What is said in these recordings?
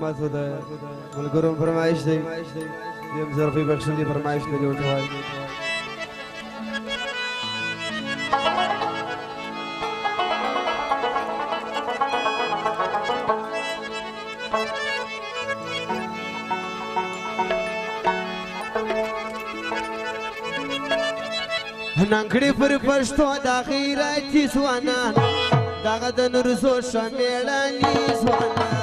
خدمت و د ملګرو فرمایش دی یم ظرفي بخښلي فرمایش لري ورته وایي ننګړي پر پښتو د غیرتي ځوانان دغه د نورزو شمېړني ځوانان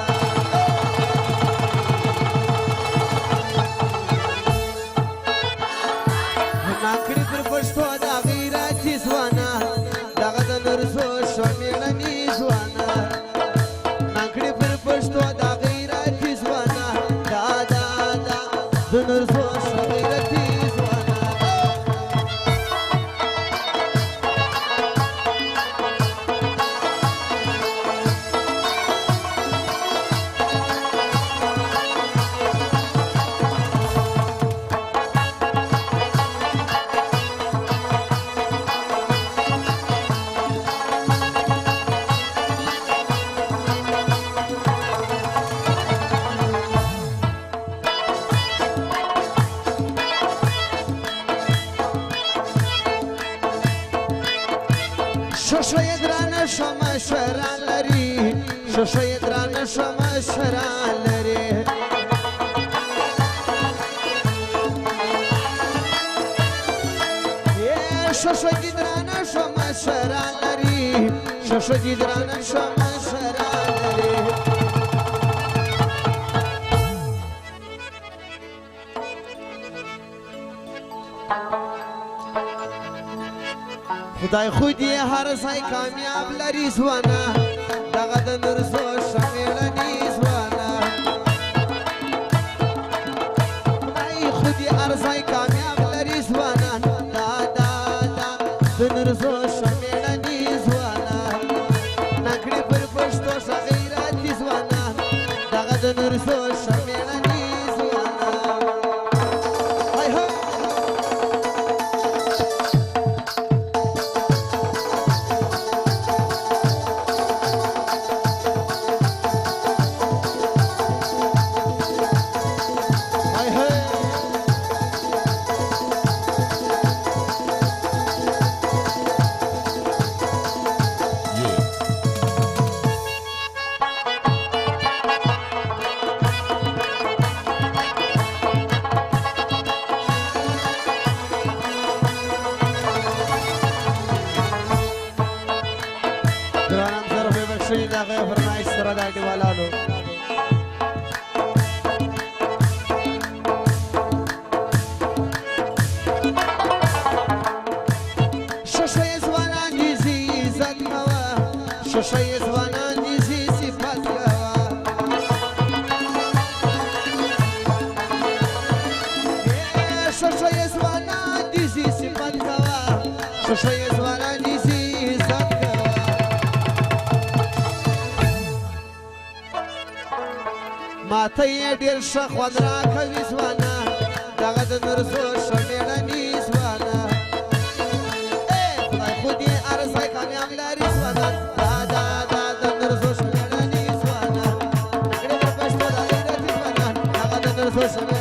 ننګړي پر پښتو د غیرتي ځوانان دغه د نورزو شمېړني ځوانان ننګړي پر پښتو د غیرتي ځوانان دا د نورزو شمېړني شوشوی درانه شما شران لري شوشوی درانه شما شران لري شوشوی درانه شما شران لري شوشوی درانه شما شران لري خدای خودی هر ځای کامیاب لري ځوانا دغه د نورزو شمېړني ځوانا خدای خودی هر ځای کامیاب لري ځوانا د نورزو شمېړني ځوانا ننګړي پر پښتو ښه غیرتي ځوانا دغه د نورزو شمېړني ځوانا درانم ظرفي بخښلي د هغې فرمایش سره د انډیوالانو شوشوی ځوانان دي زی عزت کوه شوشوی ځوانان دي زی صفت کوه شوشوی ځوانان دي زی صفت کوه شوشوی ځوانان دي زی عزت ماته یې ډېر ښه خوند راکوي ځوانا دغه د نورزو شمېړني ځوانا خدای خو دې هر ځای کامیاب لري ځوانا دا د نورزو شمېړني ځوانا نګړې پر پښتو د غیرتي ځوانان دغه د نورزو